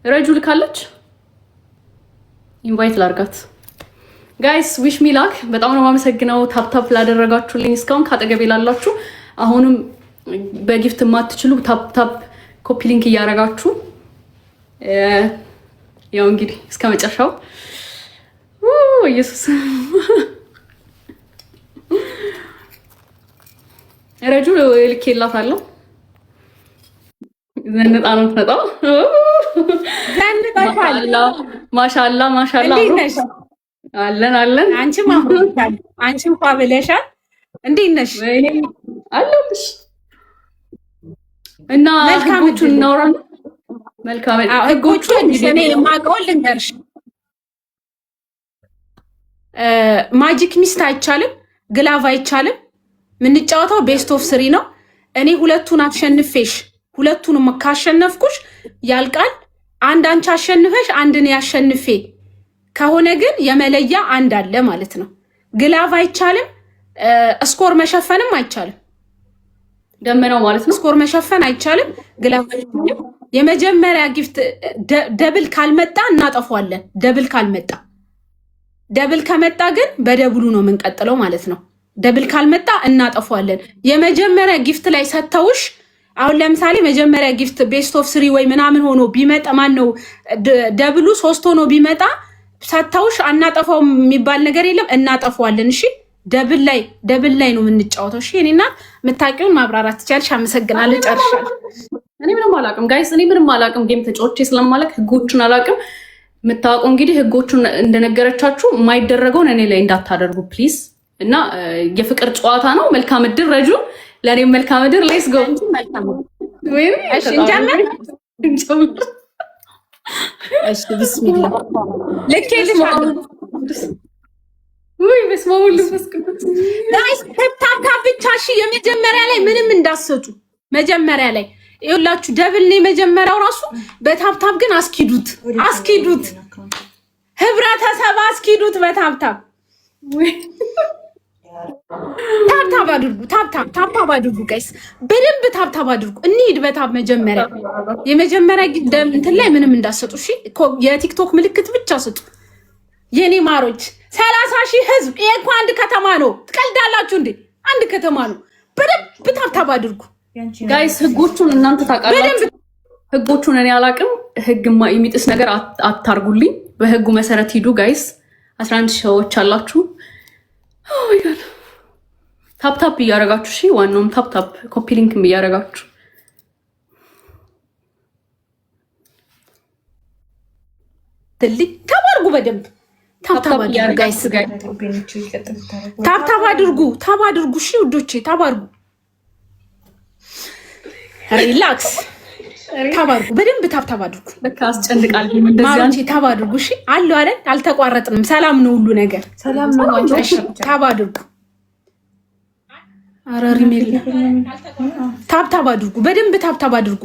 ረጁ ልካለች። ኢንቫይት ላርጋት። ጋይስ ዊሽ ሚ ላክ። በጣም ነው የማመሰግነው ታፕታፕ ላደረጋችሁልኝ እስካሁን ካጠገቤ ላላችሁ። አሁንም በጊፍት የማትችሉ ታፕታፕ ኮፒ ሊንክ እያደረጋችሁ ያው እንግዲህ እስከ መጨረሻው ኢየሱስ ረጁ ልኬላታለሁ። ዘንጣ ነው ተጣው ማሻአላ ማሻአላ አለን አለን። አንቺም አምሮታል። አንቺም ብለሻል። እንዴት ነሽ? አለሁልሽ እና ህጎቹን እናወራለን። መልካም ህጎቹን እኔ የማውቀውን ልንገርሽ። ማጂክ ሚስት አይቻልም፣ ግላቭ አይቻልም። የምንጫወተው ቤስት ኦፍ ስሪ ነው። እኔ ሁለቱን አሸንፌሽ ሁለቱንም ካሸነፍኩሽ ያልቃል። አንድ አንቺ አሸንፈሽ አንድ እኔ አሸንፌ ከሆነ ግን የመለያ አንድ አለ ማለት ነው። ግላቭ አይቻልም፣ ስኮር መሸፈንም አይቻልም። ደመናው ማለት ነው። ስኮር መሸፈን አይቻልም፣ ግላቭ አይቻልም። የመጀመሪያ ጊፍት ደብል ካልመጣ እናጠፏለን። ደብል ከመጣ ግን በደብሉ ነው የምንቀጥለው ማለት ነው። ደብል ካልመጣ እናጠፏለን። የመጀመሪያ ጊፍት ላይ ሰተውሽ አሁን ለምሳሌ መጀመሪያ ጊፍት ቤስት ኦፍ ስሪ ወይ ምናምን ሆኖ ቢመጣ ማን ነው ደብሉ 3 ሆኖ ቢመጣ ሰተውሽ አናጠፋው የሚባል ነገር የለም፣ እናጠፋዋለን። እሺ ደብል ላይ ነው የምንጫወተው። እሺ እኔና የምታውቂውን ማብራራት ትችያለሽ። አመሰግናለሁ። ጨርሻለሁ። እኔ ምንም አላውቅም ጋይስ፣ እኔ ምንም አላውቅም። ጌም ተጫውቼ ስለማላውቅ ህጎቹን አላውቅም። የምታውቁ እንግዲህ ህጎቹን እንደነገረቻችሁ የማይደረገውን እኔ ላይ እንዳታደርጉ ፕሊዝ። እና የፍቅር ጨዋታ ነው። መልካም እድል ረጁ፣ ለእኔም መልካም እድል። ሌስ ጎ። እሺ ቢስሚላ ልኬልሻለሁ። ወይ በስመ አብ ወወልድ ወመንፈስ ቅዱስ። ጋይስ ታካ ብቻ እሺ። የመጀመሪያ ላይ ምንም እንዳሰጡ መጀመሪያ ላይ ይኸውላችሁ ደብል ነው የመጀመሪያው ራሱ። በታፕታፕ ግን አስኪዱት ህብረተሰብ አስኪዱት በታፕታፕ ታፕታፕ አድርጉ። ታፕታፕ አድርጉ ጋይስ፣ በደንብ ታፕታፕ አድርጉ። እንሂድ በታፕ መጀመሪያ የመጀመሪያ እንትን ላይ ምንም እንዳሰጡ እሺ። የቲክቶክ ምልክት ብቻ ስጡ የኔ ማሮች። 30,000 ህዝብ። ይሄ እኮ አንድ ከተማ ነው። ትቀልዳላችሁ እንዴ? አንድ ከተማ ነው። በደንብ ታፕታፕ አድርጉ ጋይስ። ህጎቹን እናንተ ታውቃላችሁ። ህጎቹን እኔ አላውቅም። ህግ የሚጥስ ነገር አታርጉልኝ። በህጉ መሰረት ሂዱ ጋይስ። 11 ሰዎች አላችሁ። ታፕታፕ እያደረጋችሁ እሺ። ዋናውም ታፕታፕ ኮፒ ሊንክም እያደረጋችሁ ትልቅ ተባርጉ። በደንብ ታፕታፕ አድርጉ ጋይስ። ታፕታፕ አድርጉ እሺ ውዶቼ፣ ታባርጉ። ሪላክስ ታባርጉ። በደንብ ታፕታፕ አድርጉ። በቃ አስጨንቃል እንደዚህ አንቺ ታፕ አድርጉ እሺ። አሉ አይደል? አልተቋረጥንም። ሰላም ነው፣ ሁሉ ነገር ሰላም ነው። እሺ ታፕ አድርጉ። ኧረ ሪሜል ታፕታፕ አድርጉ። በደንብ ታፕታፕ አድርጉ።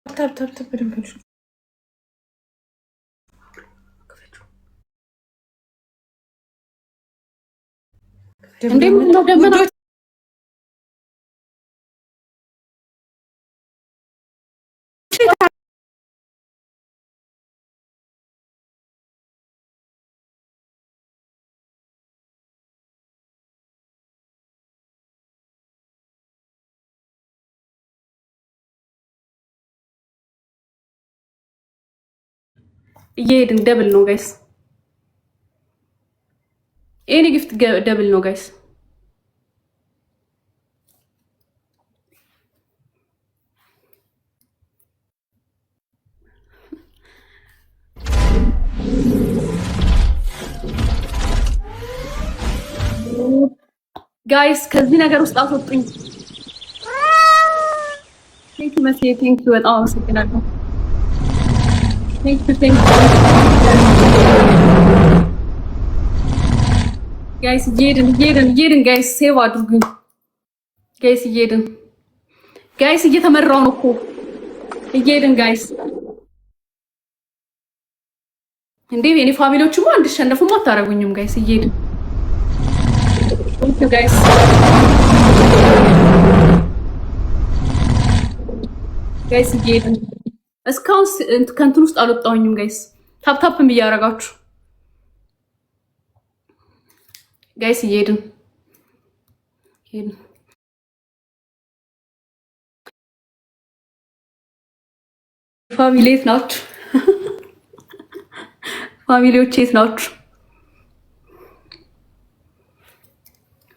ታፕታፕ በደንብ አድርጉ። እንደምን ነው ደመና እየሄድን ደብል ነው ጋይስ። ኤኒ ጊፍት ደብል ነው ጋይስ። ጋይስ ከዚህ ነገር ውስጥ አስወጡኝ። ቴንክ ዩ መሲ፣ ቴንክ ዩ በጣም አመሰግናለሁ። ቴንክ ዩ ጋይስ። እየሄድን ጋይስ፣ ሴቭ አድርጉኝ ጋይስ። እየሄድን ጋይስ፣ እየተመራው ነው እኮ እየሄድን ጋይስ። እንዴ የኔ ፋሚሊዎችማ እንድሸነፉማ አታረጉኝም ጋይስ። እየሄድን ጋይስ ጋይስ እየሄድን እስካሁን ከእንትን ውስጥ አልወጣሁኝም ጋይስ። ታፕታፕም እያደረጋችሁ ጋይስ እየሄድን ፋሚሊ የት ናችሁ? ፋሚሊዎች የት ናችሁ?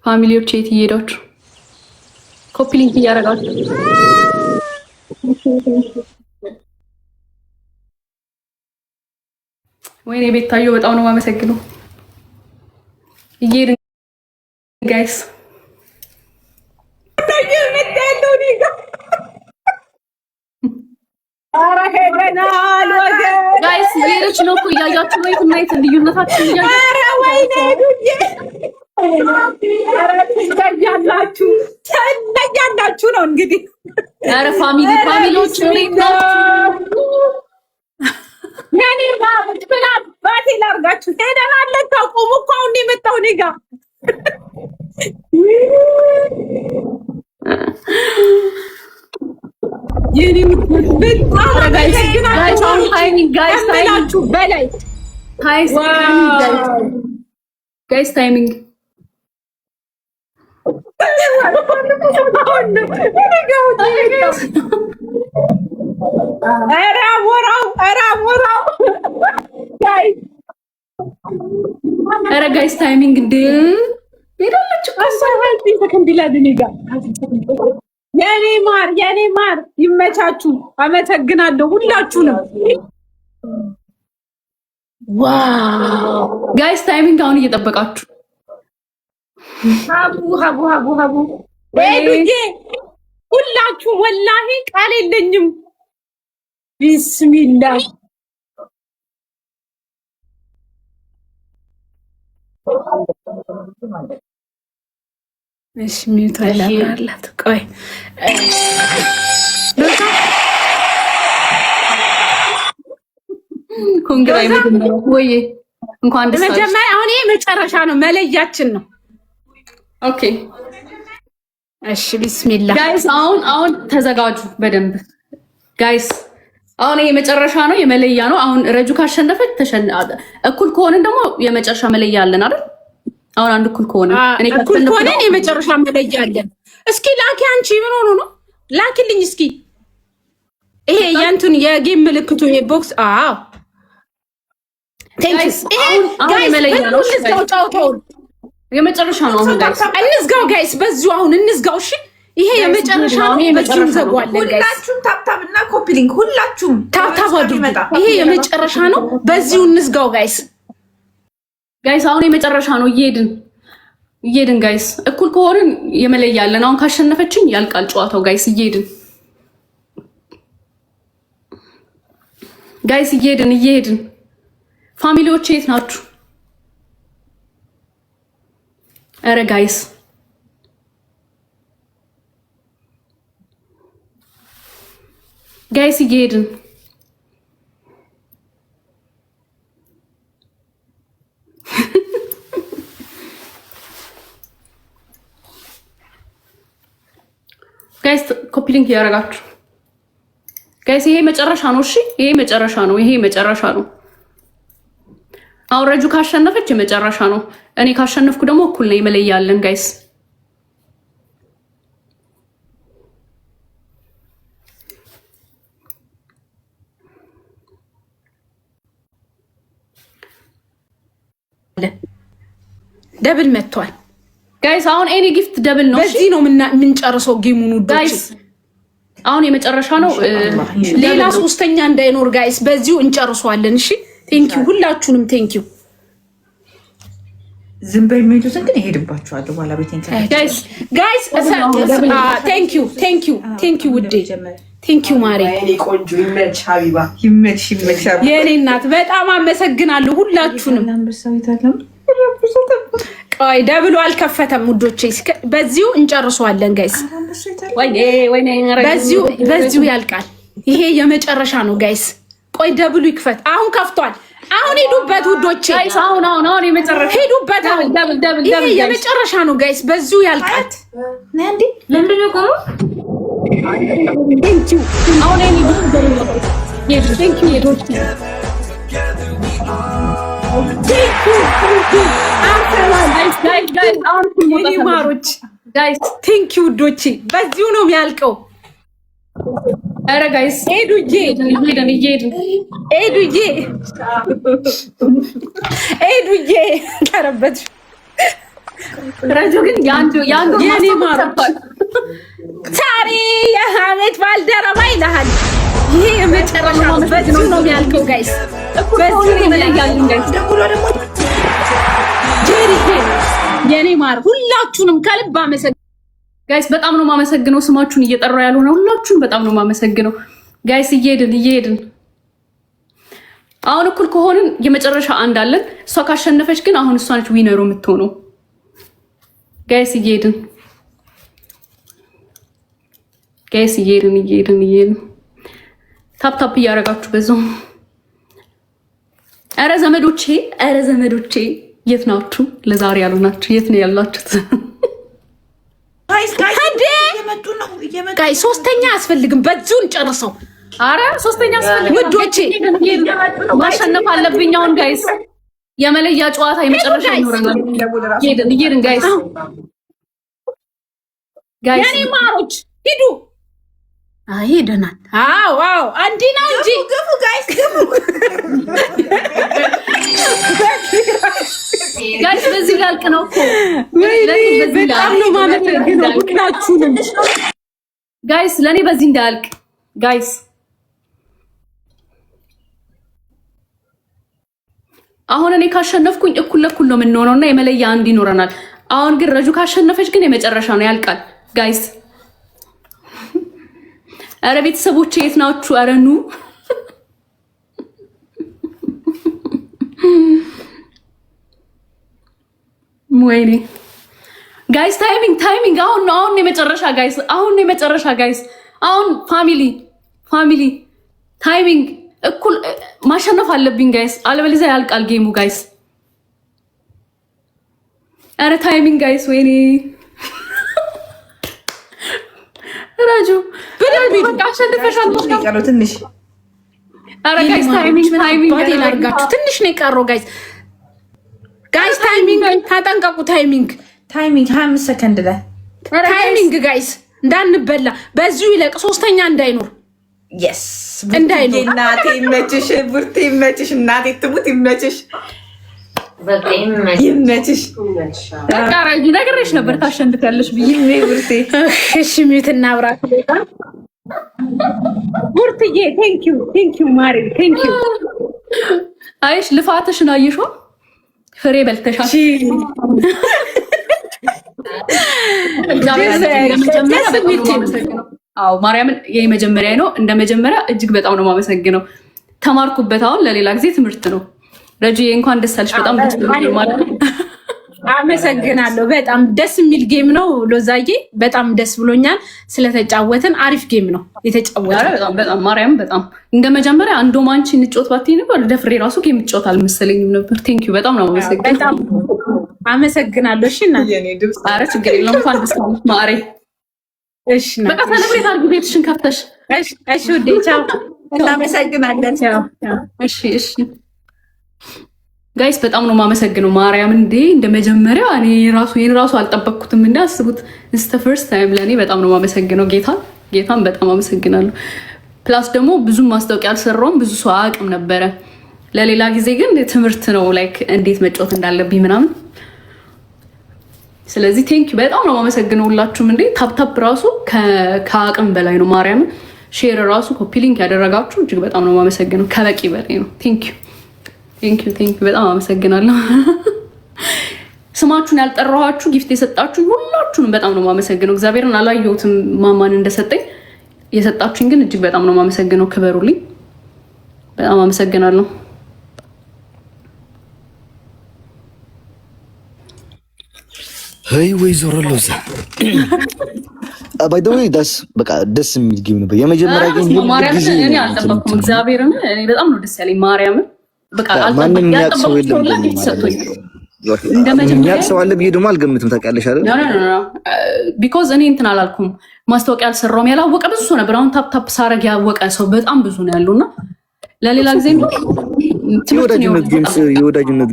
ፋሚሊዎች የት እየሄዳችሁ? ኮፒ ሊንክ እያደረጋችሁ ወይኔ ቤታዮ በጣም ነው የማመሰግነው። እየሄድን ጋይስ ጋይስ እየሄደች ነው እኮ እያያችሁ ነው። የት ልዩነታችን ትለያላችሁ ነው እንግዲህ። ኧረ ፋሚሊዎች እንዴት ናችሁ? ያኔ ባንት ብላም ባቴ ላርጋችሁ ሄደናል። ታቆሙ እኮ አሁን የመጣው እኔ ጋር የኔ ጋይስ ታይሚንግ ኧረ ጋይስ ታይሚንግ እንደ ሄዳለች እኮ የኔ ማር ይመቻችሁ። አመሰግናለሁ ሁላችሁንም። ዋው ጋይስ ታይሚንግ አሁን እየጠበቃችሁ ሀቡ ሄዱዬ ሁላችሁ ወላሂ ቃል የለኝም። ቢስሚላህ እሺ ሚዩት አላላት። ቆይ ኮንግራይ ወይ እንኳን ደስ አለሽ። መጀመሪያ አሁን ይሄ መጨረሻ ነው፣ መለያችን ነው። ኦኬ እሺ ቢስሚላህ ጋይስ አሁን ተዘጋጁ በደንብ ጋይስ። አሁን ይሄ መጨረሻ ነው፣ የመለያ ነው። አሁን ረጁ ካሸነፈች እኩል ከሆነን ደግሞ የመጨረሻ መለያ አለን አይደል? አሁን አንድ እኩል ከሆነ እኩል ከሆነ የመጨረሻ መለያ አለን። እስኪ ላኪ አንቺ ምን ሆኖ ነው? ላኪልኝ እስኪ ይሄ የእንትን የጌም ምልክቱ የቦክስ አዎ ቴንክስ። አሁን የመለያ ነው። ጫውታውን የመጨረሻ ነው። አሁን ጋይስ እንዝጋው፣ ጋይስ በዚሁ አሁን እንዝጋው። እሺ ይሄ የመጨረሻ ነው። በዚሁ እንዘጋዋለን ጋይስ። ሁላችሁም ታፕታፕ እና ኮፒ ሊንክ ሁላችሁም ታፕታፕ አድርጉ። ይሄ የመጨረሻ ነው። በዚሁ እንዝጋው ጋይስ። ጋይስ አሁን የመጨረሻ ነው። እየሄድን ጋይስ። እኩል ከሆንን የመለያለን። አሁን ካሸነፈችኝ ያልቃል ጨዋታው ጋይስ። እየሄድን ጋይስ፣ እየሄድን ፋሚሊዎች የት ናችሁ? ኧረ ጋይስ እየሄድን ጋይስ ኮፒ ሊንክ እያደረጋችሁ ጋይስ። ይሄ መጨረሻ ነው። እሺ ይሄ መጨረሻ ነው። አሁን ረጁ ካሸነፈች የመጨረሻ ነው። እኔ ካሸነፍኩ ደግሞ እኩል ነው የመለያለን ጋይስ። ደብል መጥቷል ጋይስ። አሁን ኤኒ ጊፍት ደብል ነው። በዚህ ነው የምንጨርሰው ጌሙን ውዶች። ጋይስ አሁን የመጨረሻ ነው። ሌላ ሶስተኛ እንዳይኖር ጋይስ፣ በዚሁ እንጨርሷለን። እሺ ቴንኪው ሁላችሁንም ቴንኪው። ዝም በይ የሚሉትን ግን ይሄድባችኋለሁ። በኋላ ቤቴን ጋይስ ቴንኪው ውዴ ቴንኪው ማሪ ቆንጆ። ይመች ሀቢባ ይመች። የኔ እናት በጣም አመሰግናለሁ ሁላችሁንም። ቆይ ደብሉ አልከፈተም ውዶቼ፣ በዚሁ እንጨርሷለን ጋይስ። በዚሁ ያልቃል። ይሄ የመጨረሻ ነው ጋይስ። ቆይ ደብሉ ይክፈት። አሁን ከፍቷል። አሁን ሂዱበት ውዶቼ፣ አሁን የመጨረሻ ሂዱበት። ይሄ የመጨረሻ ነው ጋይስ። በዚሁ ያልቃል። ለምንድን ነው ቆሞ? ቴንኪው። አሁን ቴንክ ዩ ውዶቼ፣ በዚሁ ነው የሚያልቀው። ኧረ ጋይስ ኤዱዬ ቀረበት። ረጁ ግን የአንዱ የኔ ማሮች ሳሪ የአመት ባልደረባ ይልሃል። ይሄ የመጨረሻ በዚሁ ነው የሚያልቀው ጋይስ፣ በዚሁ ነው የሚያልቀው ጋይስ። ጄሪዬ የኔ ማር ሁላችሁንም ከልብ አመሰግናለሁ ጋይስ። በጣም ነው የማመሰግነው። ስማችሁን እየጠራው ያልሆነ ሁላችሁን በጣም ነው የማመሰግነው ጋይስ። እየሄድን አሁን እኩል ከሆንን የመጨረሻ አንድ አለን። እሷ ካሸነፈች ግን አሁን እሷ ነች ዊነሩ የምትሆነው ጋይስ። እየሄድን ታፕ እያደረጋችሁ በዛው። ኧረ ዘመዶቼ የት ናችሁ? ለዛሬ ያሉናችሁ የት ነው ያላችሁት? ጋይስ ሶስተኛ አያስፈልግም፣ በዚሁን ጨርሰው። አረ ሶስተኛ አያስፈልግም ውዶቼ፣ ማሸነፍ አለብኝ አሁን ጋይስ። የመለያ ጨዋታ የመጨረሻ ይኖረናል። ይሄድን ጋይስ። የኔ ማሮች ሂዱ። አይ ሄደናል። አዎ አንዲ ነው እንጂ ግፉ ጋይስ፣ ግፉ ጋይስ። በዚህ ላልቅ ነው እኮ በጣም ነው ማለት ነው ሁላችሁንም ጋይስ። ለኔ በዚህ እንዳያልቅ ጋይስ። አሁን እኔ ካሸነፍኩኝ እኩል ለኩል ነው የምንሆነውና የመለያ አንድ ይኖረናል። አሁን ግን ረጁ ካሸነፈች ግን የመጨረሻ ነው ያልቃል ጋይስ። አረ ቤተሰቦቼ የት ናችሁ? አረ ኑ ወይኔ ጋይስ። ታይሚንግ አሁን የመጨረሻ ጋይስ። አሁን ፋሚሊ ታይሚንግ እኩል ማሸነፍ አለብኝ ጋይስ፣ አለበለዚያ ያልቃል ጌሙ ጋይስ። አረ ታይሚንግ ጋይስ። ወይኔ ረጁ በደንብ አሸንፈሻል። ትንሽ አረ ጋይስ ታይሚንግ ላድርጋችሁ። ትንሽ ነው የቀረው ጋይስ። ታይሚንግ ታጠንቀቁ። ታይሚንግ 25 ሰከንድ ላይ ታይሚንግ ጋይስ፣ እንዳንበላ በዚሁ ይለቅ። ሶስተኛ እንዳይኖር እንዳይኖር። እናቴ ይመችሽ፣ ቡርቴ ይመችሽ፣ እናቴ ትሙት ይመችሽ፣ ይመችሽ። ነግሬሽ ነበር ታሸንፊያለሽ ብዬ ቡርቴ። እሺ ሚዩት እናብራት። ቡርትዬ ቴንኪዩ ማሪ ቴንኪዩ። አይሽ ልፋትሽን አየሽው፣ ፍሬ በልተሻል። አዎ ማርያምን የመጀመሪያ ነው። እንደ መጀመሪያ እጅግ በጣም ነው የማመሰግነው። ተማርኩበት። አሁን ለሌላ ጊዜ ትምህርት ነው። ረጁዬ እንኳን ደስ አለሽ። በጣም ደስ ብሎኛል ማለት ነው። አመሰግናለሁ። በጣም ደስ የሚል ጌም ነው ሎዛዬ፣ በጣም ደስ ብሎኛል ስለተጫወትን። አሪፍ ጌም ነው የተጫወተው። በጣም ማርያም፣ በጣም እንደ መጀመሪያ እንደውም አንቺ እንጫወት ባትይ ነበር ደፍሬ ራሱ ጌም እጫወት አልመሰለኝም ነበር። ቴንኪዩ በጣም ነው አመሰግናለሁ። እሺ እና ኧረ ችግር የለውም። እንኳን ደስ አለሽ ማሬ። እሺ በቃ ሰለብሬት አድርጊ ቤትሽን ከፍተሽ። እሺ ውዴ ቻው። እናመሰግናለን። እሺ ጋይስ በጣም ነው የማመሰግነው ማርያም። እንዴ እንደ መጀመሪያ እኔ ራሱ አልጠበቅኩትም። እንደ አስቡት እስተ ፈርስት ታይም ለእኔ በጣም ነው የማመሰግነው። ጌታን በጣም አመሰግናለሁ። ፕላስ ደግሞ ብዙ ማስታወቂያ አልሰራውም፣ ብዙ ሰው አያውቅም ነበረ። ለሌላ ጊዜ ግን ትምህርት ነው ላይክ እንዴት መጫወት እንዳለብኝ ምናምን። ስለዚህ ቴንኪ በጣም ነው የማመሰግነው ሁላችሁም። እንዴ ታፕታፕ ራሱ ከአቅም በላይ ነው ማርያምን። ሼር ራሱ ኮፒ ሊንክ ያደረጋችሁ እጅግ በጣም ነው የማመሰግነው። ከበቂ በላይ ነው። ቴንኪዩ በጣም አመሰግናለሁ። ስማችሁን ያልጠራኋችሁ ጊፍት የሰጣችሁ ሁላችሁንም በጣም ነው የማመሰግነው። እግዚአብሔርን አላየሁትም ማማን እንደሰጠኝ። የሰጣችሁኝ ግን እጅግ በጣም ነው የማመሰግነው። ክበሩልኝ። በጣም አመሰግናለሁ። ሄይ ወይዘሮ ሎዛ ባይ ዘ ወይ በቃ ደስ የሚል ጌም ነበር። የመጀመሪያ ጌም ጊዜ እኔ አልጠበኩም። እግዚአብሔርን እኔ በጣም ነው ደስ ያለኝ ማርያምን። በቃ ማንም የሚያቅሰው የለም። የሚያቅሰው አለ ብዬ ደግሞ አልገምትም። ታውቂያለሽ አይደል? ቢኮዝ እኔ እንትን አላልኩም፣ ማስታወቂያ አልሰራውም። ያላወቀ ብዙ ሰው ነበር። አሁን ታፕታፕ ሳረግ ያወቀ ሰው በጣም ብዙ ነው ያለውና ለሌላ ጊዜ የወዳጅነት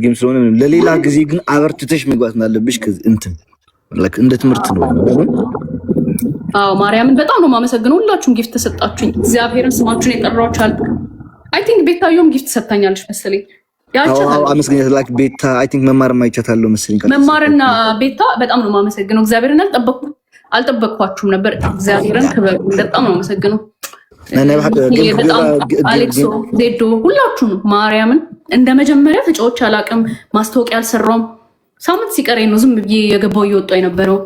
ጌም ስለሆነ ለሌላ ጊዜ ግን አበርትተሽ መግባት እንዳለብሽ እንደ ትምህርት ነው። አዎ ማርያምን በጣም ነው የማመሰግነው። ሁላችሁም ጊፍት ተሰጣችሁኝ። እግዚአብሔርን ስማችሁን የጠራችኋል። አይ ቲንክ ቤታዮም ጊፍት ሰጣኛለች መሰለኝ። አመስገኛት ላክ ቤታ አይ ቲንክ መማር ማይቻታለው መሰለኝ። መማርና ቤታ በጣም ነው የማመሰግነው። እግዚአብሔርን አልጠበቅኳችሁም ነበር። እግዚአብሔርን ክበሩ። በጣም ነው የማመሰግነው። አሌክሶ ዜዶ ሁላችሁም ማርያምን እንደ መጀመሪያ ተጫዎች አላቅም። ማስታወቂያ አልሰራውም። ሳምንት ሲቀረኝ ነው ዝም ብዬ የገባው እየወጣ የነበረው።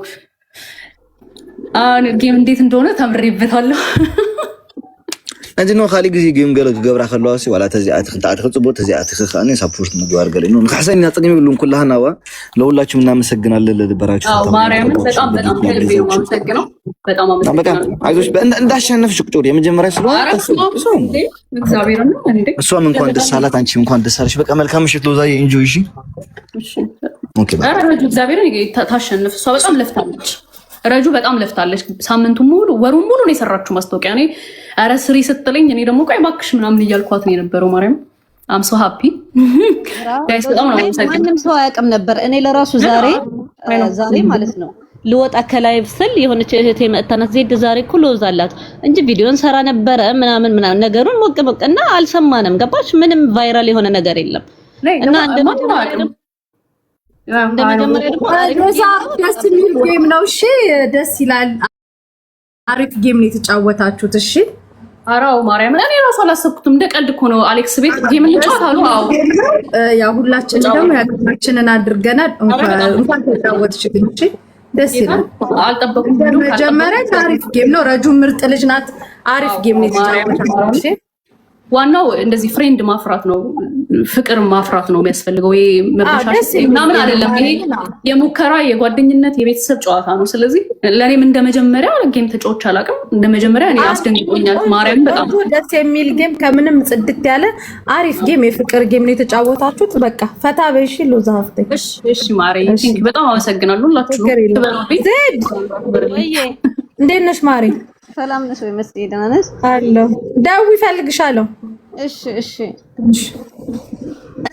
ጌም እንዴት እንደሆነ ተምሬበታለሁ። እንጂ ነው ካሊ ጊዜ ጌም ገለ ገብራ ከለዋሲ ወላ ተዚአት ተጽቦ ተዚአት ተኸአኒ ሳፖርት ምግባር ገለ ነው ከሐሰን ያጥቅም ይብሉን ኩላህናዋ ለሁላችሁም እናመሰግናለን። ለድበራችሁ ማርያምን በጣም ከልቤ ነው የማመሰግነው። በጣም አመሰግናለሁ። አይዞሽ እንዳሸነፍሽ ቁጭ የመጀመሪያ ስለሆነ እግዚአብሔር ነው እንዴ። እሷም እንኳን ደስ አላት፣ አንቺም እንኳን ደስ አለሽ። በቃ መልካም ምሽት ሎዛዬ። ኢንጆይ። እሺ ኦኬ። ረጁ እግዚአብሔርን ታሸንፍ። እሷ በጣም ለፍታለች። ረጁ በጣም ለፍታለች። ሳምንቱን ሙሉ ወሩን ሙሉ ነው የሰራችው ማስታወቂያ። እኔ ኧረ ስሪ ስትለኝ እኔ ደግሞ ቆይ እባክሽ ምናምን እያልኳት ነው የነበረው። ማርያም አም ሶ ሃፒ ጋይስ። በጣም ነው ማንም ሰው አያውቅም ነበር። እኔ ለራሱ ዛሬ ማለት ነው ልወጣ ከላይቭ ስል የሆነች እህቴ መጣናት ዜድ ዛሬ እኮ ሎዝ አላት እንጂ ቪዲዮን ሰራ ነበረ ምናምን ነገሩን ሞቅሞቅና አልሰማንም። ገባሽ? ምንም ቫይራል የሆነ ነገር የለም እና እንደመጀመሪያ ደግሞ ደስ የሚል ጌም ነው። እሺ ደስ ይላል። አሪፍ ጌም ነው የተጫወታችሁት። እሺ አራው ማርያም እኔ ራሱ አላሰብኩትም። እንደ ቀልድ እኮ ነው አሌክስ ቤት ጌም እንጫወታሉ። አዎ ያው ሁላችን ደግሞ ያገባችንን አድርገናል። እንኳን ተጫወትሽ። እሺ ደስ ይላል። አልጠበኩም። መጀመሪያ አሪፍ ጌም ነው። ረጁ ምርጥ ልጅ ናት። አሪፍ ጌም ነው የተጫወታችሁት። እሺ ዋናው እንደዚህ ፍሬንድ ማፍራት ነው፣ ፍቅር ማፍራት ነው የሚያስፈልገው። ይሄ መበሻሽ ምናምን አይደለም። ይሄ የሙከራ የጓደኝነት የቤተሰብ ጨዋታ ነው። ስለዚህ ለኔም እንደመጀመሪያ ጌም ተጫውቼ አላውቅም። እንደመጀመሪያ እኔ አስደንግጦኛል። ማርያም በጣም ደስ የሚል ጌም፣ ከምንም ጽድት ያለ አሪፍ ጌም፣ የፍቅር ጌም ነው የተጫወታችሁት። በቃ ፈታ በይሽ ሎዛ ሀፍቴ። እሺ ማሪ ቲንክ በጣም አመሰግናለሁ ሁላችሁ። እንዴት ነሽ ማሪ? ሰላም ነሽ ወይ? መስዬ ደህና ነሽ? አለሁ። ዳዊ እፈልግሻለሁ። እሺ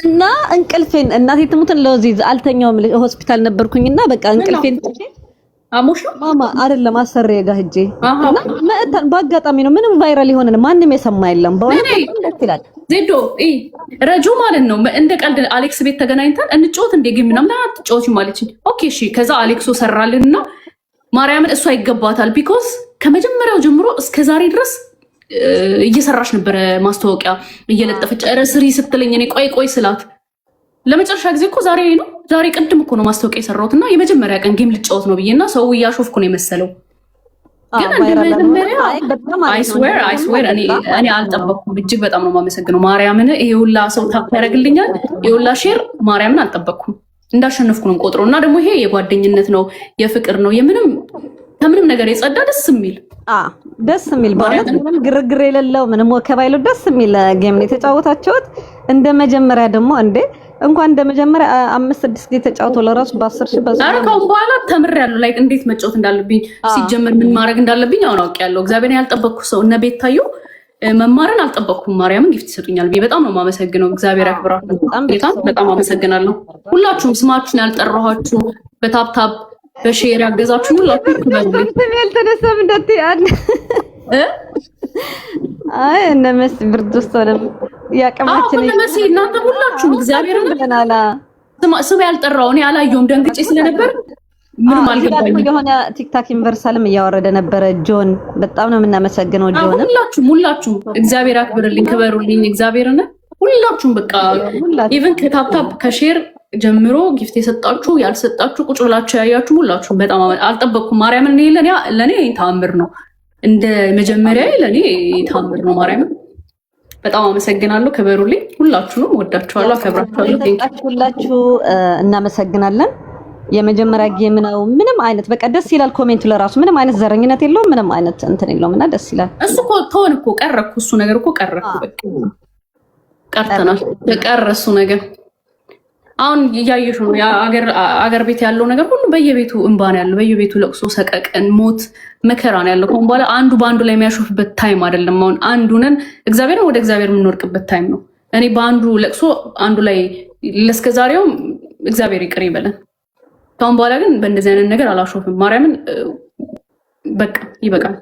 እና እንቅልፌን እናቴ ትሙትን ለዚህ አልተኛውም። ሆስፒታል ነበርኩኝና በቃ እንቅልፌን አሞሽ ማማ አይደለም አሰሪዬ ጋር ሂጄ እና በአጋጣሚ ነው። ምንም ቫይራል የሆነ ማንም የሰማ የለም። በእውነት ደስ ይላል። ዜዶ ረጁ ማለት ነው እንደ ቀልድ አሌክስ ቤት ተገናኝተን እንጫወት እንደ ጌም ምናምን አትጫወቺ ማለችኝ። ኦኬ እሺ። ከዛ አሌክሶ ሰራልንና ማርያምን እሷ ይገባታል። ቢኮዝ ከመጀመሪያው ጀምሮ እስከ ዛሬ ድረስ እየሰራች ነበረ ማስታወቂያ እየለጠፈች። ኧረ ስሪ ስትለኝ እኔ ቆይ ስላት ለመጨረሻ ጊዜ እኮ ዛሬ ነው። ዛሬ ቅድም እኮ ነው ማስታወቂያ የሰራሁት እና የመጀመሪያ ቀን ጌም ልጫወት ነው ብዬና ሰው እያሾፍኩ ነው የመሰለው። ግን እንደመጀመሪያ አይስዌር እኔ አልጠበቅኩም። እጅግ በጣም ነው የማመሰግነው ማርያምን። ይሄ ሁላ ሰው ታፕ ያደርግልኛል፣ ይሄ ሁላ ሼር። ማርያምን አልጠበቅኩም። እንዳሸነፍኩ ነው ቆጥሮ እና ደግሞ ይሄ የጓደኝነት ነው የፍቅር ነው ከምንም ነገር የጸዳ ደስ የሚል በእውነት ምንም ግርግር የሌለው ምንም ወከባ የሌለው ደስ የሚል ጌም ነው የተጫወታችሁት። እንደ መጀመሪያ ደግሞ እንኳን እንደ መጀመሪያ 5-6 ጊዜ ተጫውቶ ለራሱ በ10 ሺህ ከአሁን በኋላ ተምሬያለሁ። ላይክ እንዴት መጫወት እንዳለብኝ ሲጀመር ምን ማድረግ እንዳለብኝ አሁን አውቄያለሁ። እግዚአብሔር ያልጠበቅኩ ሰው እነ ቤታዩ መማርን አልጠበቅኩም። ማርያምን ጊፍት ይሰጡኛል ብዬ በጣም ነው የማመሰግነው። እግዚአብሔር ያክብራችሁ። በጣም አመሰግናለሁ። ሁላችሁም ስማችሁን ያልጠራኋችሁ በታፕታፕ በሼር ያገዛችሁ ሁላችሁ ስም ያልተነሳም እንዳትያል እነ መሲ ብርድ ውስጥ ሆነም ያቀማችን መሲ እናንተ ሁላችሁም እግዚአብሔርን ብለናላ። ስም ያልጠራው እኔ አላየሁም ደንግጬ ስለነበር ምንም አልገባኝም። የሆነ ቲክታክ ዩኒቨርሳልም እያወረደ ነበረ ጆን። በጣም ነው የምናመሰግነው ጆን። ሁላችሁም እግዚአብሔር አክብርልኝ፣ ክበሩልኝ። እግዚአብሔርን ሁላችሁም በቃ ኢቭን ከታፕታፕ ከሼር ጀምሮ ጊፍት የሰጣችሁ ያልሰጣችሁ ቁጭ ብላችሁ ያያችሁ ሁላችሁ በጣም አልጠበቅኩም። ማርያምን ለኔ ተአምር ነው። እንደ መጀመሪያ ለኔ ተአምር ነው። ማርያምን በጣም አመሰግናለሁ። ክበሩልኝ። ሁላችሁንም ወዳችኋለሁ፣ አከብራችኋለሁ። ሁላችሁ እናመሰግናለን። የመጀመሪያ ጌም ነው። ምንም አይነት በቃ ደስ ይላል። ኮሜንቱ ለራሱ ምንም አይነት ዘረኝነት የለውም፣ ምንም አይነት እንትን የለውም እና ደስ ይላል። እሱ እኮ ተወን እኮ ቀረ እኮ እሱ ነገር እኮ ቀረ እኮ በቃ ቀርተናል። ቀረ እሱ ነገር አሁን እያየሽ ነው አገር ቤት ያለው ነገር ሁሉ በየቤቱ እንባ ነው ያለው፣ በየቤቱ ለቅሶ፣ ሰቀቀን፣ ሞት፣ መከራ ነው ያለው። ከአሁን በኋላ አንዱ በአንዱ ላይ የሚያሾፍበት ታይም አይደለም። አሁን አንዱ ነን እግዚአብሔርን ወደ እግዚአብሔር የምንወርቅበት ታይም ነው። እኔ በአንዱ ለቅሶ አንዱ ላይ ለስከዛሬውም እግዚአብሔር ይቅር ይበለን። ከአሁን በኋላ ግን በእንደዚህ አይነት ነገር አላሾፍም። ማርያምን በቃ ይበቃል።